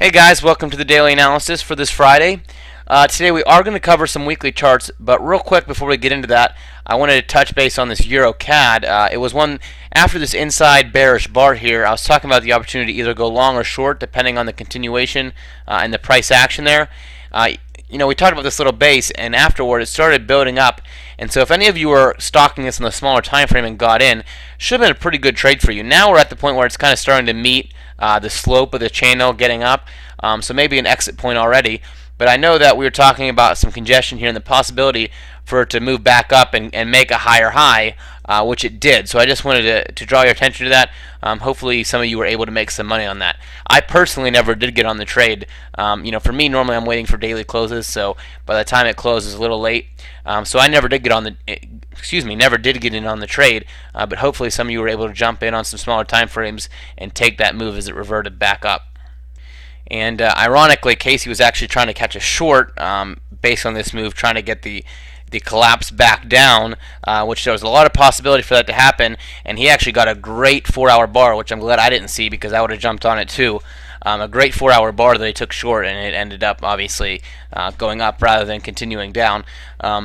Hey guys, welcome to the daily analysis for this Friday. Today we are going to cover some weekly charts, but real quick before we get into that, I wanted to touch base on this Euro CAD. It was one after this inside bearish bar here. I was talking about the opportunity to either go long or short depending on the continuation and the price action there. We talked about this little base, and afterward it started building up. And so if any of you were stocking this in the smaller time frame and got in, should have been a pretty good trade for you. Now we're at the point where it's kind of starting to meet the slope of the channel getting up, so maybe an exit point already. But I know that we were talking about some congestion here and the possibility for it to move back up and make a higher high, which it did. So I just wanted to draw your attention to that. Hopefully some of you were able to make some money on that. I personally never did get on the trade. For me, normally I'm waiting for daily closes, so by the time it closes, a little late. So I never did get on the never did get in on the trade, but hopefully some of you were able to jump in on some smaller time frames and take that move as it reverted back up. And ironically, Casey was actually trying to catch a short based on this move, trying to get the collapse back down, which there was a lot of possibility for that to happen, and he actually got a great 4-hour bar, which I'm glad I didn't see because I would have jumped on it too. A great 4-hour bar that he took short, and it ended up obviously going up rather than continuing down.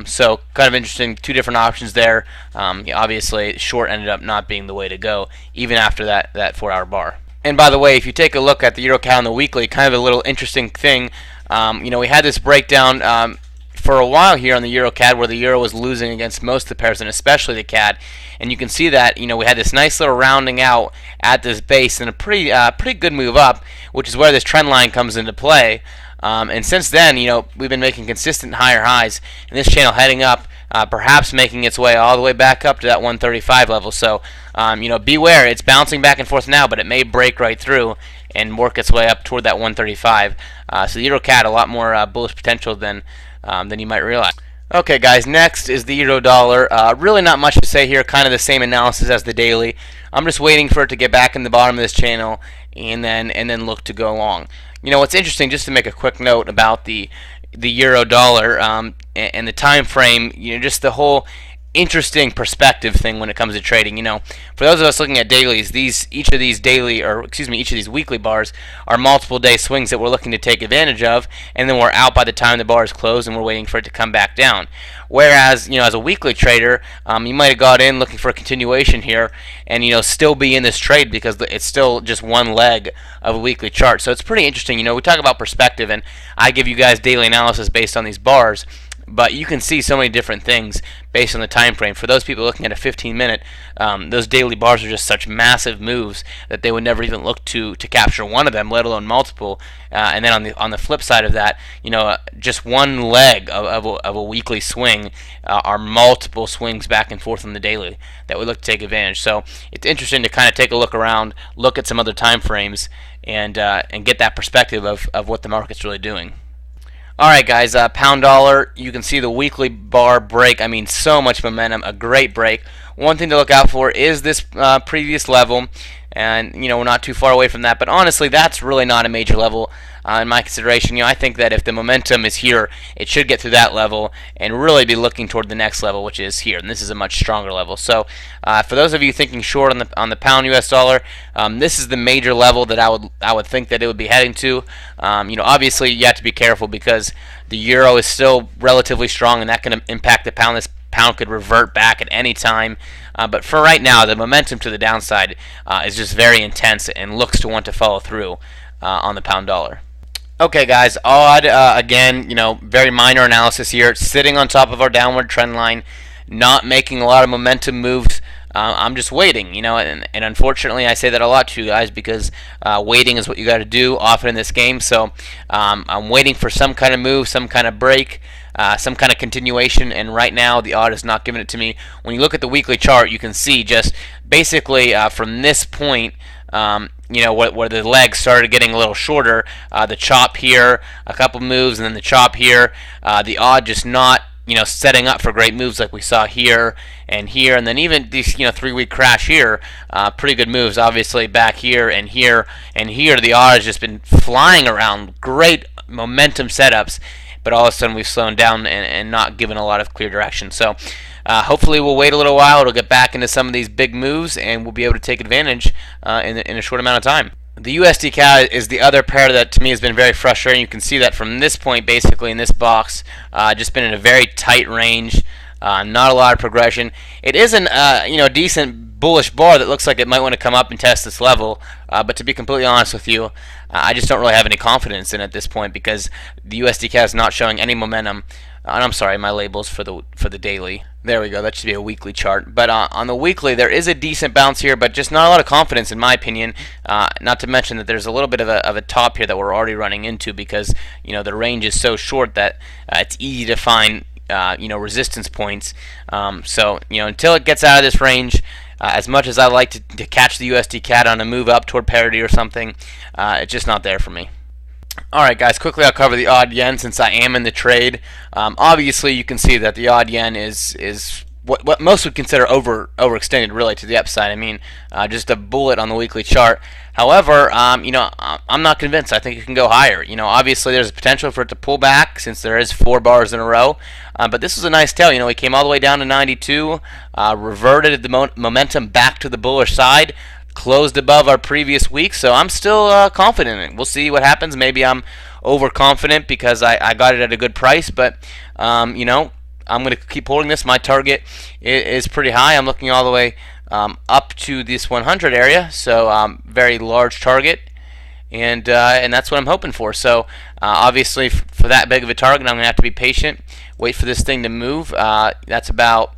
So kind of interesting, two different options there. Obviously, short ended up not being the way to go, even after that 4-hour bar. And by the way, if you take a look at the Euro CAD on the weekly, kind of a little interesting thing. We had this breakdown for a while here on the Euro CAD where the euro was losing against most of the pairs, and especially the CAD. And you can see that we had this nice little rounding out at this base and a pretty good move up, which is where this trend line comes into play. And since then, we've been making consistent higher highs, and this channel heading up, perhaps making its way all the way back up to that 135 level. So, beware. It's bouncing back and forth now, but it may break right through and work its way up toward that 135. So the Euro CAD a lot more bullish potential than you might realize. Okay, guys. Next is the Euro Dollar. Really not much to say here. Kind of the same analysis as the daily. I'm just waiting for it to get back in the bottom of this channel and then look to go long. What's interesting, just to make a quick note about the Euro Dollar and the time frame, just the whole interesting perspective thing when it comes to trading. For those of us looking at dailies, each of these weekly bars are multiple day swings that we're looking to take advantage of, and then we're out by the time the bar is closed and we're waiting for it to come back down. Whereas, as a weekly trader, you might have got in looking for a continuation here and, still be in this trade because it's still just one leg of a weekly chart. So it's pretty interesting. We talk about perspective, and I give you guys daily analysis based on these bars. But you can see so many different things based on the time frame. For those people looking at a 15-minute, those daily bars are just such massive moves that they would never even look to capture one of them, let alone multiple. And then on the flip side of that, just one leg of a weekly swing are multiple swings back and forth on the daily that we look to take advantage. So it's interesting to kind of take a look around, look at some other time frames, and get that perspective of what the market's really doing. Alright guys, pound dollar, you can see the weekly bar break. I mean, so much momentum, a great break. One thing to look out for is this previous level, and we're not too far away from that, but honestly that's really not a major level in my consideration. I think that if the momentum is here, it should get through that level and really be looking toward the next level, which is here, and this is a much stronger level. So for those of you thinking short on the pound US dollar, this is the major level that I would think that it would be heading to. Obviously you have to be careful because the euro is still relatively strong, and that can impact the pound. This pound could revert back at any time, but for right now the momentum to the downside is just very intense and looks to want to follow through on the pound dollar. Okay guys, odd again, very minor analysis here. It's sitting on top of our downward trend line, not making a lot of momentum moves. I'm just waiting, and unfortunately I say that a lot to you guys because waiting is what you got to do often in this game. So I'm waiting for some kind of move, some kind of break, some kind of continuation, and right now the odd is not giving it to me. When you look at the weekly chart, you can see just basically from this point, where the legs started getting a little shorter, the chop here, a couple moves, and then the chop here, the odd just not setting up for great moves like we saw here, and then even these 3-week crash here, pretty good moves obviously back here and here and here. The odd has just been flying around, great momentum setups, but all of a sudden we've slowed down and not given a lot of clear direction. So hopefully we'll wait a little while, it'll get back into some of these big moves, and we'll be able to take advantage in a short amount of time. The USD CAD is the other pair that to me has been very frustrating. You can see that from this point, basically in this box, just been in a very tight range. Not a lot of progression. It is an decent bullish bar that looks like it might want to come up and test this level. But to be completely honest with you, I just don't really have any confidence in it at this point because the USD CAD is not showing any momentum. And I'm sorry, my labels for the daily. There we go. That should be a weekly chart. But on the weekly, there is a decent bounce here, but just not a lot of confidence in my opinion. Not to mention that there's a little bit of a top here that we're already running into because the range is so short that it's easy to find resistance points. So until it gets out of this range, as much as I like to catch the USD CAD on a move up toward parity or something, it's just not there for me. Alright guys, quickly I'll cover the odd yen since I am in the trade. Obviously you can see that the odd yen is what most would consider overextended really to the upside. I mean, just a bullet on the weekly chart. However, I'm not convinced. I think it can go higher. Obviously there's a potential for it to pull back since there is 4 bars in a row. But this was a nice tail. We came all the way down to 92, reverted the momentum back to the bullish side, closed above our previous week, so I'm still confident in it. We'll see what happens. Maybe I'm overconfident because I got it at a good price, but I'm going to keep holding this. My target is pretty high. I'm looking all the way up to this 100 area, so very large target, and that's what I'm hoping for. So obviously for that big of a target, I'm going to have to be patient, wait for this thing to move. That's about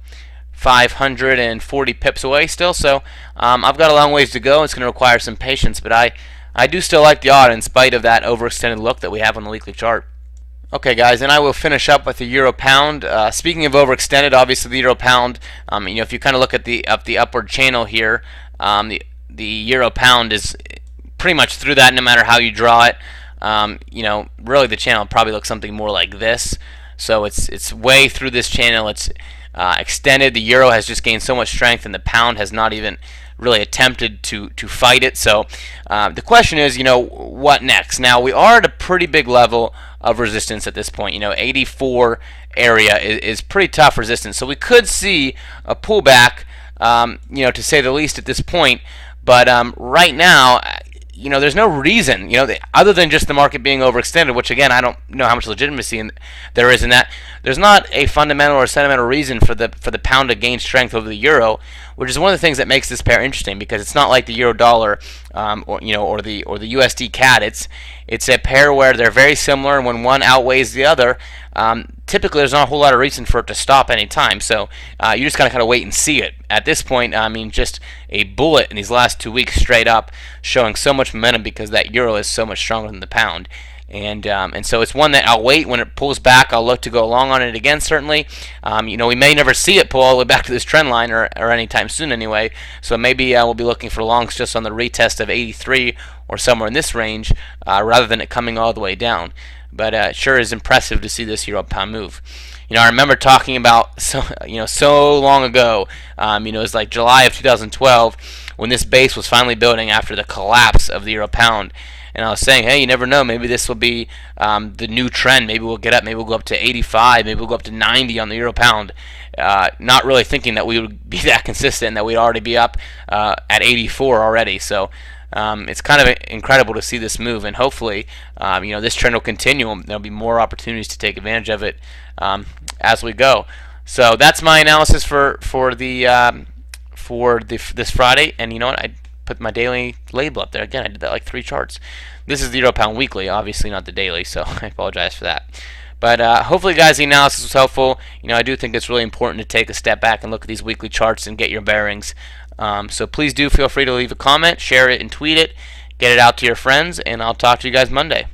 540 pips away still, so I've got a long ways to go. It's going to require some patience, but I do still like the odd in spite of that overextended look that we have on the weekly chart. Okay guys, and I will finish up with the euro pound. Speaking of overextended, obviously the euro pound, if you kind of look at the upward channel here, the euro pound is pretty much through that no matter how you draw it. Really the channel probably looks something more like this. So it's way through this channel. It's extended. The euro has just gained so much strength, and the pound has not even really attempted to fight it. So the question is, what next? Now we are at a pretty big level of resistance at this point. 84 area is pretty tough resistance. So we could see a pullback, to say the least at this point. But right now, there's no reason, other than just the market being overextended, which again, I don't know how much legitimacy there is in that. There's not a fundamental or sentimental reason for the pound to gain strength over the euro, which is one of the things that makes this pair interesting because it's not like the euro dollar or the USD CAD. It's a pair where they're very similar, and when one outweighs the other, typically there's not a whole lot of reason for it to stop any time. So you just gotta kind of wait and see it. At this point, I mean, just a bullet in these last 2 weeks straight up, showing so much momentum because that euro is so much stronger than the pound. And so it's one that I'll wait. When it pulls back, I'll look to go long on it again, certainly. We may never see it pull all the way back to this trend line or anytime soon anyway. So maybe we'll be looking for longs just on the retest of 83 or somewhere in this range rather than it coming all the way down. But it sure is impressive to see this euro pound move. I remember talking about so long ago. It was like July of 2012 when this base was finally building after the collapse of the euro pound. And I was saying, hey, you never know. Maybe this will be the new trend. Maybe we'll get up. Maybe we'll go up to 85. Maybe we'll go up to 90 on the euro pound. Not really thinking that we would be that consistent, that we'd already be up at 84 already. So it's kind of incredible to see this move. And hopefully, this trend will continue. There'll be more opportunities to take advantage of it as we go. So that's my analysis for this Friday. And you know what? I put my daily label up there. Again, I did that like 3 charts. This is the euro pound weekly, obviously not the daily, so I apologize for that. But hopefully, guys, the analysis was helpful. I do think it's really important to take a step back and look at these weekly charts and get your bearings. So please do feel free to leave a comment, share it, and tweet it. Get it out to your friends, and I'll talk to you guys Monday.